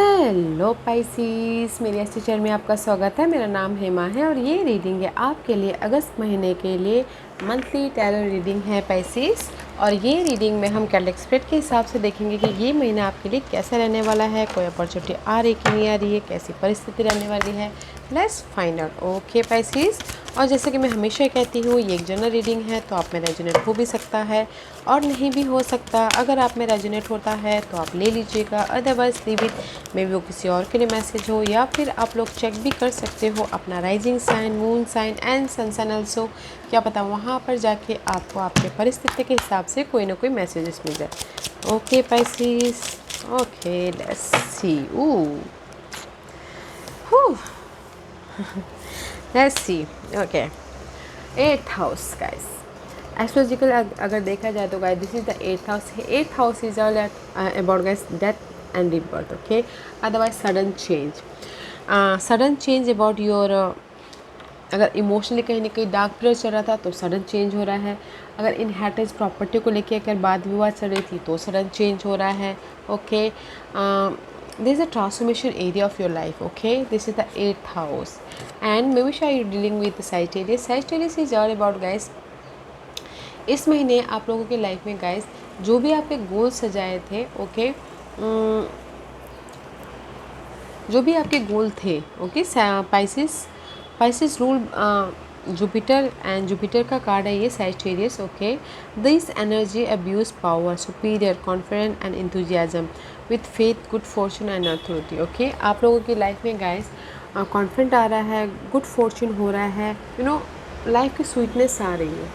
Hello पाइसीस, मेरे इस teacher में आपका स्वागत है। मेरा नाम हेमा है और ये रीडिंग है आपके लिए अगस्त महीने के लिए मंथली टैरो रीडिंग है पाइसीस। और ये रीडिंग में हम कैलेंडर स्प्रेड के हिसाब से देखेंगे कि ये महीना आपके लिए कैसा रहने वाला है, कोई अपॉर्चुनिटी आ रही कि नहीं आ रही है, कैसी परिस्थिति रहने वाली है। Let's find out. ओके पाइसीस, और जैसे कि मैं हमेशा कहती हूँ ये एक जनरल रीडिंग है, तो आप में रेजोनेट हो भी सकता है और नहीं भी हो सकता। अगर आप में रेजोनेट होता है तो आप ले लीजिएगा, otherwise leave it. May be वो किसी और के लिए मैसेज हो, या फिर आप लोग चेक भी कर सकते हो अपना rising sign, moon sign and sun sign also. क्या पता वहाँ पर जाके आपको आपके परिस्थिति के हिसाब से कोई ना कोई मैसेजेस मिल जाए। Okay Pisces, okay let's see. Let's see. Okay, 8th house guys. Astrological अगर देखा जाए तो guys this is the 8th house. 8th house is all about guys death and rebirth, okay? Otherwise sudden change, sudden change about your अगर emotionally कहीं ना कहीं dark period चल रहा था तो सडन चेंज हो रहा है। अगर इनहेरिटेंस प्रॉपर्टी को लेके अगर बात विवाद चल रही थी तो सडन चेंज हो रहा है। Okay, this is a transformation area of your life. Okay, this is the 8th house and maybe शायद you dealing with Sagittarius. Sagittarius is all about guys, इस महीने आप लोगों की लाइफ में गाइस जो भी आपके गोल सजाए थे, ओके, जो भी आपके गोल थे, okay. Pisces rule Jupiter and Jupiter का कार्ड है ये Sagittarius. Okay, this energy abuse power superior confident and enthusiasm with faith good Fortune and authority. Okay, आप लोगों की लाइफ में गाइस कॉन्फिडेंट आ रहा है, गुड फॉर्चून हो रहा है, लाइफ की स्वीटनेस आ रही है।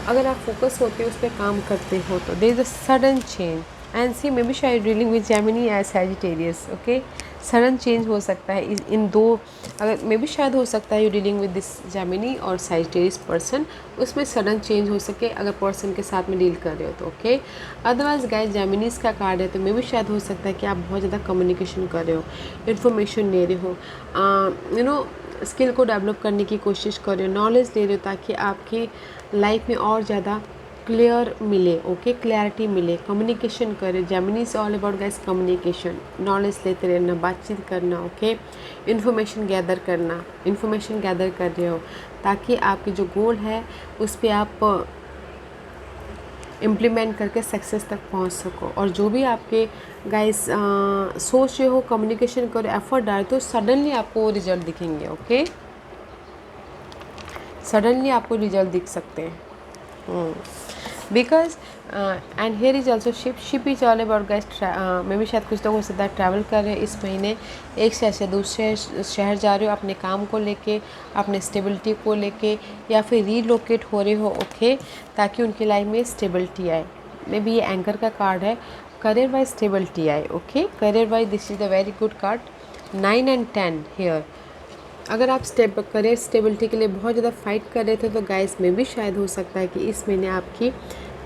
अगर आप फोकस होते हो उस पर काम करते हो तो there is a sudden change and see maybe शायद dealing with Gemini as Sagittarius. Okay, sudden change हो सकता है इन दो, अगर मे बी शायद हो सकता है you dealing with this Gemini और सैजिटेरियस पर्सन, उसमें सडन चेंज हो सके अगर पर्सन के साथ में डील कर रहे हो तो। ओके, अदरवाइज गाइस जेमिनीज का कार्ड है तो मे बी शायद हो सकता है कि आप बहुत ज़्यादा कम्युनिकेशन कर रहे हो, इन्फॉर्मेशन ले रहे हो, स्किल को डेवलप करने की कोशिश कर रहे हो, नॉलेज ले रहे हो ताकि आपकी लाइफ में और ज़्यादा क्लियर मिले। ओके, क्लैरिटी मिले, कम्युनिकेशन करें। Gemini is all about guys communication, knowledge लेते रहना, बातचीत करना। ओके, इन्फॉर्मेशन गैदर करना, इन्फॉर्मेशन गैदर कर रहे हो ताकि आपके जो गोल है उस पर आप इम्प्लीमेंट करके सक्सेस तक पहुंच सको। और जो भी आपके गाइस सोच रहे हो, कम्युनिकेशन करो, एफर्ट डाल, तो सडनली आपको रिजल्ट दिखेंगे। ओके, सडनली आपको रिजल्ट दिख सकते हैं because and here is also ship is all about guys. Maybe शायद कुछ लोग हो सकता है ट्रैवल कर रहे हैं इस महीने, एक शहर से दूसरे शहर जा रहे हो अपने काम को लेके, अपने स्टेबिलिटी को लेके, या फिर रीलोकेट हो रहे हो। ओके, ताकि उनकी लाइफ में स्टेबिलिटी आए। मे बी ये एंकर का कार्ड है, करियर वाइज स्टेबिलिटी आए। Okay, career wise this is the very good card, 9 and 10 here. अगर आप करियर स्टेबिलिटी के लिए बहुत ज़्यादा फाइट कर रहे थे तो गाइस में भी शायद हो सकता है कि इस महीने आपकी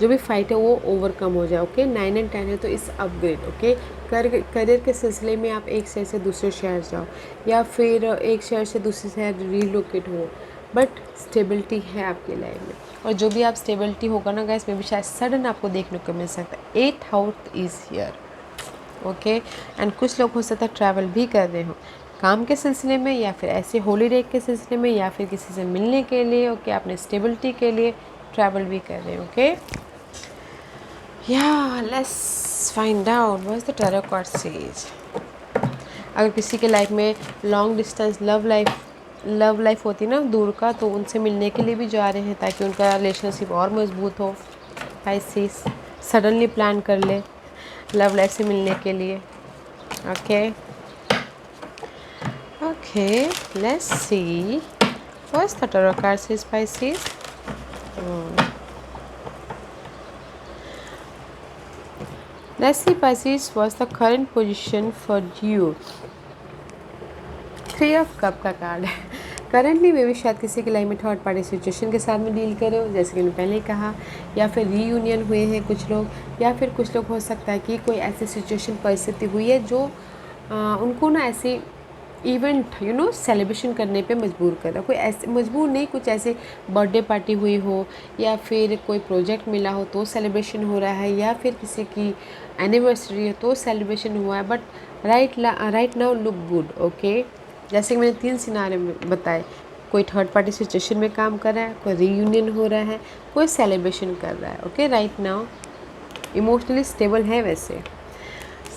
जो भी फाइट है वो ओवरकम हो जाए। ओके, 9 and 10 है तो इस अपग्रेड। ओके, करियर के सिलसिले में आप एक शहर से दूसरे शहर जाओ या फिर एक शहर से दूसरे शहर रीलोकेट हो, बट स्टेबिलिटी है आपकी लाइफ में। और जो भी आप स्टेबिलिटी होगा ना गाइस में भी शायद सडन आपको देखने को मिल सकता है। 8th house is here. Okay, and कुछ लोग हो सकता है ट्रैवल भी कर रहे हो काम के सिलसिले में, या फिर ऐसे हॉलीडे के सिलसिले में, या फिर किसी से मिलने के लिए। ओके, अपने स्टेबिलिटी के लिए ट्रैवल भी कर रहे हो। ओके, या let's find out what the tarot card says. अगर किसी के लाइफ में लॉन्ग डिस्टेंस लव लाइफ होती है ना दूर का, तो उनसे मिलने के लिए भी जा रहे हैं ताकि उनका रिलेशनशिप और मजबूत हो। पाइसेस सडनली प्लान कर ले लव लाइफ से मिलने के लिए। Okay, okay, let's see what's the tarot card says, Pisces. Let's see Pisces, what's the current position for you. 3 of Cup का कार्ड है। करंटली में भी शायद किसी की लाइफ में थर्ड पार्टी सिचुएशन के साथ में डील करे हो, जैसे कि मैंने पहले कहा, या फिर रीयूनियन हुए हैं कुछ लोग, या फिर कुछ लोग हो सकता है कि कोई ऐसी सिचुएशन परिस्थिति हुई है जो उनको ना ऐसी इवेंट सेलिब्रेशन करने पे मजबूर कर रहा है। कोई ऐसे मजबूर नहीं, कुछ ऐसे बर्थडे पार्टी हुई हो या फिर कोई प्रोजेक्ट मिला हो तो सेलिब्रेशन हो रहा है, या फिर किसी की एनिवर्सरी है तो सेलिब्रेशन हुआ है। But right now look good, okay. जैसे कि मैंने 3 सिनारियो बताए, कोई थर्ड पार्टी सिचुएशन में काम कर रहा है, कोई रीयूनियन हो रहा है, कोई सेलिब्रेशन कर रहा है, okay. Right now emotionally stable है। वैसे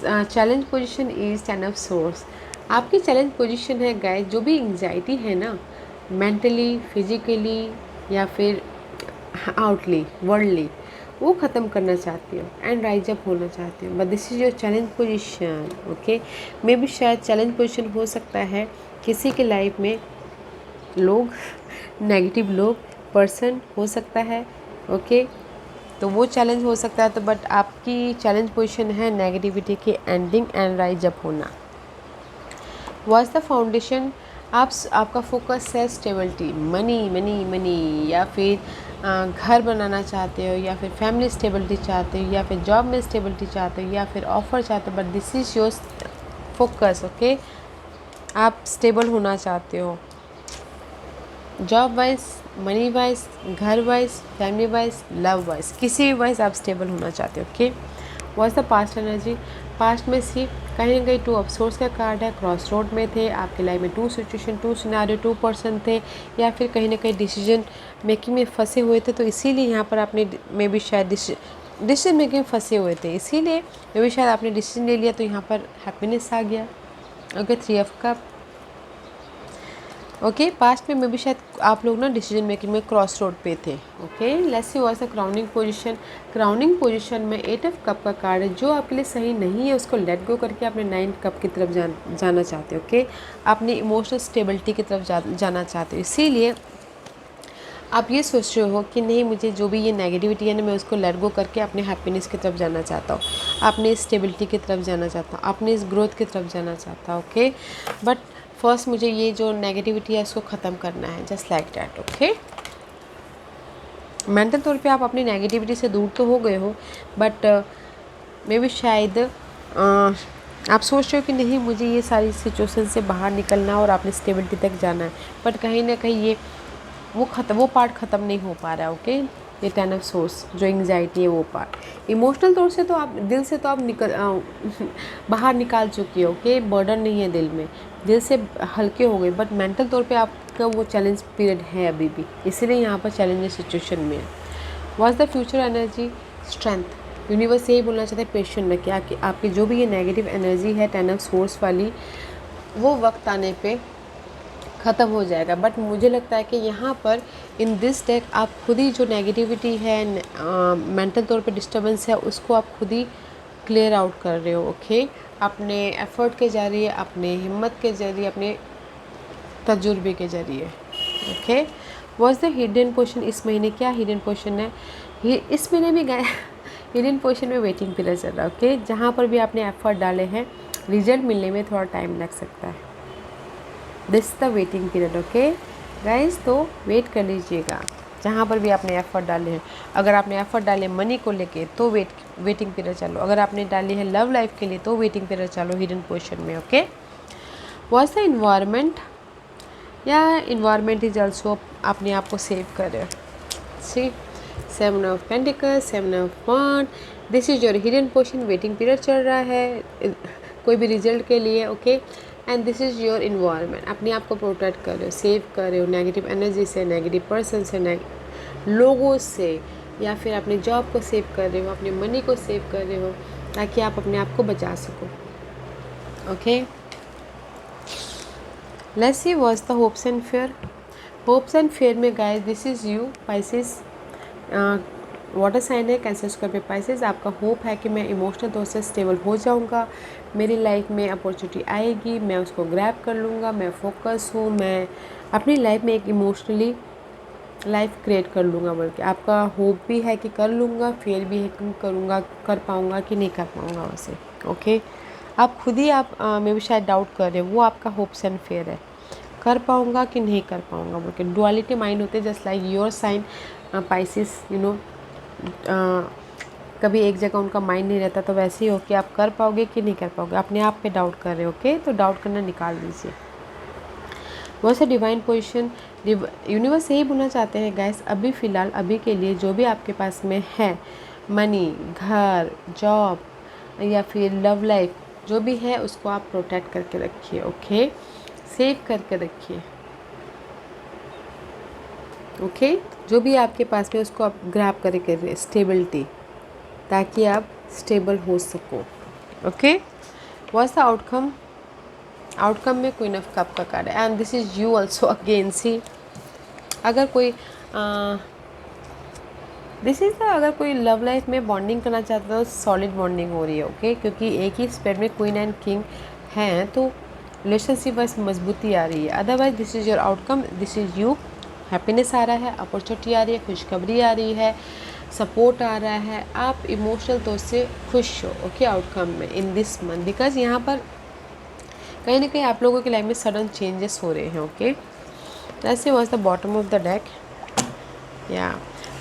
challenge position is 10 of source. आपकी चैलेंज पोजीशन है गाइस, जो भी एंग्जाइटी है ना, मेंटली, फिजिकली या फिर आउटली, वर्ल्डली, वो ख़त्म करना चाहती हो एंड राइज अप होना चाहती हो। But this is your challenge position, okay. Maybe शायद चैलेंज पोजीशन हो सकता है किसी के लाइफ में लोग, नेगेटिव लोग, पर्सन हो सकता है, ओके। तो वो चैलेंज हो सकता है। तो बट आपकी चैलेंज पोजीशन है नेगेटिविटी की एंडिंग एंड राइज अप होना। What's the foundation? आपका फोकस है स्टेबिलिटी, मनी मनी मनी, या फिर घर बनाना चाहते हो, या फिर फैमिली स्टेबिलिटी चाहते हो, या फिर जॉब में स्टेबिलिटी चाहते हो, या फिर ऑफर चाहते हो। But this is your focus, okay. आप स्टेबल होना चाहते हो, जॉब वाइज, मनी वाइज, घर wise, family wise, love wise, किसी भी वाइज आप स्टेबल होना चाहते हो, okay. What's the past energy? Past में सी कहीं ना कहीं 2 ऑफ सोर्स का कार्ड है, क्रॉस रोड में थे आपके लाइफ में, 2 सिचुएशन, 2 सिनारियो, 2 पर्सन थे, या फिर कहीं ना कहीं डिसीजन मेकिंग में फंसे हुए थे। तो इसीलिए यहाँ पर आपने मे बी शायद डिसीजन मेकिंग में फंसे हुए थे, इसीलिए मे बी शायद आपने डिसीजन ले लिया, तो यहाँ पर हैप्पीनेस आ गया, okay. 3 of cup, okay. Past में भी शायद आप लोग ना डिसीजन मेकिंग में क्रॉस रोड पे थे, okay. Let's see what's the crowning position? Crowning position में 8 ऑफ कप का कार्ड है। जो आपके लिए सही नहीं है उसको लेट गो करके अपने 9 कप की तरफ जाना चाहते हो, ओके। अपनी इमोशनल स्टेबिलिटी की तरफ जाना चाहते हो। इसीलिए आप ये सोच रहे हो कि नहीं, मुझे जो भी ये नेगेटिविटी है ना, मैं उसको लेट गो करके अपने हैप्पीनेस की तरफ जाना चाहता हूँ, अपनी स्टेबिलिटी की तरफ जाना चाहता हूँ, अपनी इस ग्रोथ की तरफ जाना चाहता हूँ, ओके। बट फर्स्ट मुझे ये जो नेगेटिविटी है उसको ख़त्म करना है, just like that, okay. Mental तौर पे आप अपनी नेगेटिविटी से दूर तो हो गए हो, बट मे बी शायद आप सोच रहे हो कि नहीं, मुझे ये सारी सिचुएशन से बाहर निकलना और अपनी स्टेबिलिटी तक जाना है। बट कहीं ना कहीं ये वो पार्ट ख़त्म नहीं हो पा रहा है, ओके। ये 10 ऑफ सोर्स जो एंग्जाइटी है वो पार्ट। इमोशनल तौर से तो आप दिल से तो आप बाहर निकाल चुके हो, ओके। बर्डन नहीं है दिल में, दिल से हल्के हो गए। बट मेंटल तौर पे आपका वो चैलेंज पीरियड है अभी भी, इसीलिए यहाँ पर चैलेंजिंग सिचुएशन में है। What's the future energy? Strength. Universe यही बोलना चाहता है, पेशेंट रखिए। आपकी जो भी ये नेगेटिव एनर्जी है 10 ऑफ सोर्स वाली, वो वक्त आने पे ख़त्म हो जाएगा। बट मुझे लगता है कि यहाँ पर इन दिस डेक आप खुद ही जो नेगेटिविटी है, मेंटल तौर पे डिस्टर्बेंस है, उसको आप खुद ही क्लियर आउट कर रहे हो, ओके। अपने एफर्ट के ज़रिए, अपने हिम्मत के ज़रिए, अपने तजुर्बे के ज़रिए, okay. What's the hidden portion? इस महीने क्या हिडन पोर्शन है? इस महीने भी गए हिडन पोर्शन में वेटिंग पीरियड चल रहा है, ओके। जहाँ पर भी आपने एफर्ट डाले हैं, रिजल्ट मिलने में थोड़ा टाइम लग सकता है। This the waiting period, okay guys. तो वेट कर लीजिएगा जहाँ पर भी आपने एफर्ट डाले हैं। अगर आपने एफर्ट डाले मनी को लेके तो वेटिंग पीरियड चलो। अगर आपने डाली है लव लाइफ के लिए तो वेटिंग पीरियड चलो हिडन पोर्शन में, ओके। What's the environment? या इन्वायरमेंट इज ऑल्सो अपने आप को सेव कर रहे हो। See 7 of pentacles, 7 of wand, this is your hidden portion. Waiting period चल रहा है कोई भी रिजल्ट के लिए, okay. And this is your environment. अपने आप को प्रोटेक्ट कर रहे हो, सेव कर रहे हो नेगेटिव एनर्जी से, नेगेटिव पर्सन से, लोगों से, या फिर अपने जॉब को सेव कर रहे हो, अपने मनी को सेव कर रहे हो, ताकि आप अपने आप को बचा सको, ओके। Let's see what's the hopes and fear? Hopes and fear में guys, this is you Pisces, water sign है, कैंसर स्क्वायर पे पाइसेस। आपका होप है कि मैं इमोशनल तौर से स्टेबल हो जाऊंगा, मेरी लाइफ में अपॉर्चुनिटी आएगी, मैं उसको ग्रैब कर लूँगा, मैं फोकस हूँ, मैं अपनी लाइफ में एक इमोशनली लाइफ क्रिएट कर लूँगा। बल्कि आपका होप भी है कि कर लूँगा, फेयर भी है कि करूँगा, कर पाऊँगा कि नहीं कर पाऊँगा वैसे, ओके। आप खुद ही में भी शायद डाउट कर रहे हो, वो आपका होप्स एंड फेयर है, कर पाऊँगा कि नहीं कर पाऊँगा बोल के। डुअलिटी माइंड होते हैं, just like your sign Pisces, कभी एक जगह उनका माइंड नहीं रहता। तो वैसे ही हो कि आप कर पाओगे कि नहीं कर पाओगे, अपने आप पे डाउट कर रहे हो, ओके। तो डाउट करना निकाल दीजिए, बहुत सा डिवाइन पोजीशन, यूनिवर्स यही बोलना चाहते हैं गाइस, अभी फ़िलहाल अभी के लिए जो भी आपके पास में है, मनी, घर, जॉब या फिर लव लाइफ, जो भी है उसको आप प्रोटेक्ट करके रखिए, ओके, सेव करके रखिए, ओके। जो भी आपके पास में उसको आप ग्रैब करके स्टेबिलिटी, ताकि आप स्टेबल हो सको, okay. What's the outcome? Outcome में क्वीन ऑफ कप का कार्ड है and this is you also again. See अगर कोई दिस इज़ अगर कोई लव लाइफ में बॉन्डिंग करना चाहता है तो सॉलिड बॉन्डिंग हो रही है, ओके, क्योंकि एक ही स्पेड में क्वीन एंड किंग हैं तो रिलेशनशिप बस मजबूती आ रही है। Otherwise this is your outcome, this is you, happiness आ रहा है, अपॉर्चुनिटी आ रही है, खुशखबरी आ रही है, सपोर्ट आ रहा है, आप इमोशनल तौर से खुश हो, ओके, आउटकम में इन दिस मंथ। बिकॉज यहाँ पर कहीं ना कहीं आप लोगों की लाइफ में सडन चेंजेस हो रहे हैं, ओके। ऐसे was the bottom of the deck, या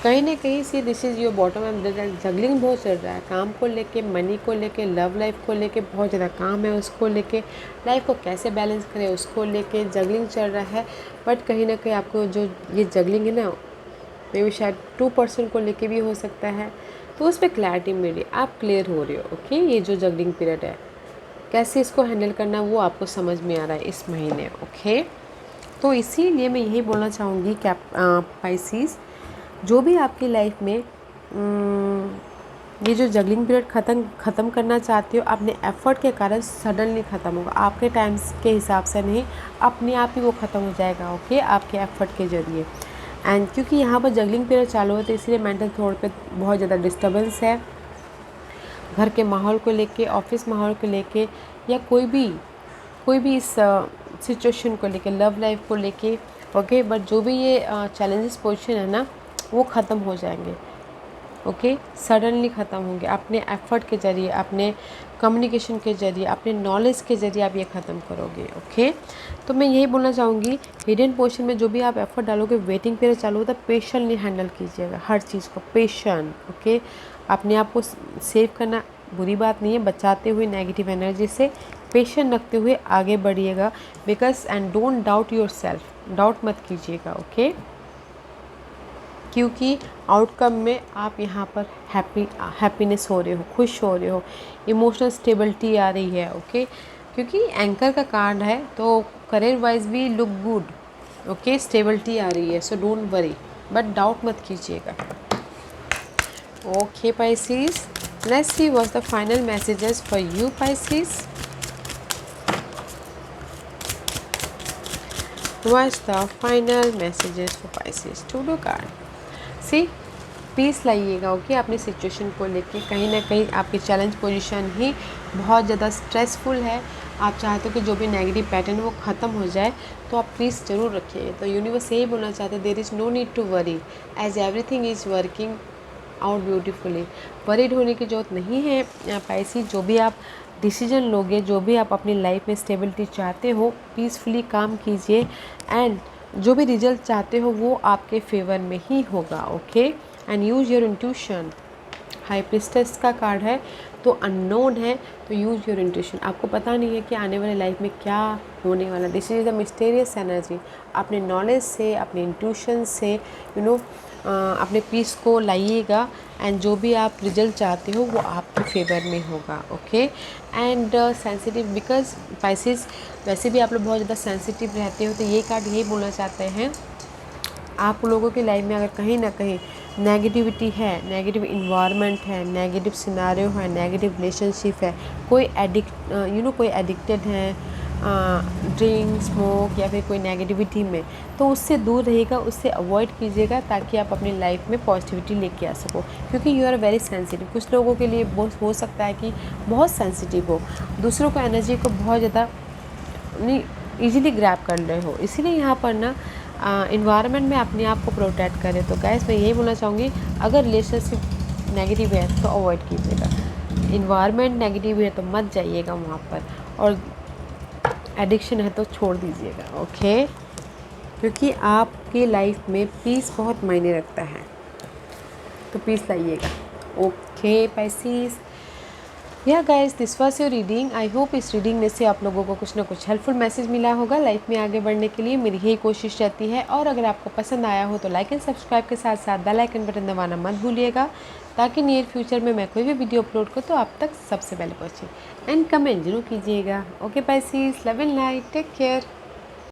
कहीं ना कहीं से this is your bottom of the deck. Juggling बहुत चल रहा है, काम को लेके, मनी को लेके, लव लाइफ को लेके बहुत ज़्यादा काम है, उसको लेके, लाइफ को कैसे बैलेंस करें उसको लेके जगलिंग चल रहा है। बट कहीं ना कहीं आपको जो ये जगलिंग है ना, मे भी शायद 2% को लेके भी हो सकता है, तो उस पर क्लैरिटी मिली, आप क्लियर हो रहे हो, ओके। ये जो जगलिंग पीरियड है, कैसे इसको हैंडल करना वो आपको समझ में आ रहा है इस महीने, ओके। तो इसीलिए मैं यही बोलना चाहूँगी पाइसेस, जो भी आपकी लाइफ में ये जो जगलिंग पीरियड ख़त्म करना चाहते हो, अपने एफर्ट के कारण सडनली ख़त्म होगा, आपके टाइम्स के हिसाब से नहीं, अपने आप ही वो ख़त्म हो जाएगा, ओके, आपके एफर्ट के ज़रिए। एंड क्योंकि यहाँ पर जगलिंग पीरियड चालू है तो इसलिए मेंटल तौर पे बहुत ज़्यादा डिस्टर्बेंस है, घर के माहौल को लेके, ऑफिस माहौल को लेके, या कोई भी इस सिचुएशन को लेके, लव लाइफ को लेके, ओके। बट जो भी ये चैलेंजेस पोजीशन है ना, वो ख़त्म हो जाएंगे, ओके, सडनली ख़त्म होंगे, अपने एफर्ट के ज़रिए, अपने कम्युनिकेशन के ज़रिए, अपने नॉलेज के ज़रिए आप ये ख़त्म करोगे, ओके। तो मैं यही बोलना चाहूँगी, हिडन पोजीशन में जो भी आप एफर्ट डालोगे, वेटिंग पीरियड चालू होता है, पेशेंटली हैंडल कीजिएगा हर चीज़ को, पेशेंट, ओके। अपने आप को सेव करना बुरी बात नहीं है, बचाते हुए नेगेटिव एनर्जी से, पेशेंट रखते हुए आगे बढ़िएगा। Because and don't doubt yourself, doubt मत कीजिएगा, ओके, क्योंकि आउटकम में आप यहाँ पर हैप्पीनेस हो रहे हो, खुश हो रहे हो, इमोशनल स्टेबिलिटी आ रही है, ओके। क्योंकि एंकर का कार्ड है तो करियर वाइज भी लुक गुड, ओके, स्टेबिलिटी आ रही है, so don't worry, but doubt मत कीजिएगा, okay. Pisces, let's see what's the final messages for you Pisces. What's the final messages for Pisces? Two card. See peace लाइएगा, okay, अपनी situation को लेके। कहीं ना कहीं आपकी चैलेंज पोजीशन ही बहुत ज़्यादा स्ट्रेसफुल है, आप चाहते हो कि जो भी नेगेटिव पैटर्न वो ख़त्म हो जाए, तो आप पीस ज़रूर रखिए। तो यूनिवर्स यही बोलना चाहते हैं, there is no need to worry as everything is working out beautifully. Worried होने की ज़रूरत नहीं है पाइसी। जो भी आप डिसीजन लोगे, जो भी आप अपनी लाइफ में स्टेबिलिटी चाहते हो, पीसफुली काम कीजिए एंड जो भी रिजल्ट चाहते हो वो आपके फेवर में ही होगा, okay. And use your intuition. High priestess का कार्ड है तो अननोन है, तो यूज़ योर इंट्यूशन। आपको पता नहीं है कि आने वाले लाइफ में क्या होने वाला, this is the mysterious energy. अपने नॉलेज से, अपने इंट्यूशन से, अपने पीस को लाइएगा एंड जो भी आप रिजल्ट चाहते हो वो आपके फेवर में होगा, okay. And sensitive, because Pisces वैसे भी आप लोग बहुत ज़्यादा सेंसिटिव रहते हो, तो ये कार्ड यही बोलना चाहते हैं, आप लोगों की लाइफ में अगर कहीं ना कहीं नेगेटिविटी है, नेगेटिव इन्वायरमेंट है, नेगेटिव सिनारियो है, नेगेटिव रिलेशनशिप है, कोई कोई एडिक्टेड है ड्रिंक, स्मोक या फिर कोई नेगेटिविटी में, तो उससे दूर रहेगा, उससे अवॉइड कीजिएगा, ताकि आप अपनी लाइफ में पॉजिटिविटी लेके आ सको। क्योंकि यू आर वेरी सेंसिटिव। कुछ लोगों के लिए हो सकता है कि बहुत सेंसिटिव हो, दूसरों को एनर्जी को बहुत ज़्यादा नहीं ईजिली ग्रैब कर रहे हो, इसीलिए यहाँ पर ना इन्वायरमेंट में अपने आप को प्रोटेक्ट करें। तो गैस मैं यही बोलना चाहूँगी, अगर रिलेशनशिप नेगेटिव है तो अवॉइड कीजिएगा, इन्वायरमेंट नेगेटिव है तो मत जाइएगा वहाँ पर, और एडिक्शन है तो छोड़ दीजिएगा, ओके। क्योंकि आपकी लाइफ में पीस बहुत मायने रखता है, तो पीस लाइएगा, ओके पाइसेस। या guys, this was your reading. I hope इस रीडिंग में से आप लोगों को कुछ ना कुछ हेल्पफुल मैसेज मिला होगा। लाइफ में आगे बढ़ने के लिए मेरी यही कोशिश रहती है। और अगर आपको पसंद आया हो तो लाइक एंड सब्सक्राइब के साथ साथ बेल आइकन बटन दबाना मत भूलिएगा, ताकि नियर फ्यूचर में मैं कोई भी वीडियो अपलोड करूँ तो आप तक सबसे पहले पहुँचे। एंड कमेंट जरूर कीजिएगा। Okay Pisces, love and light, take care.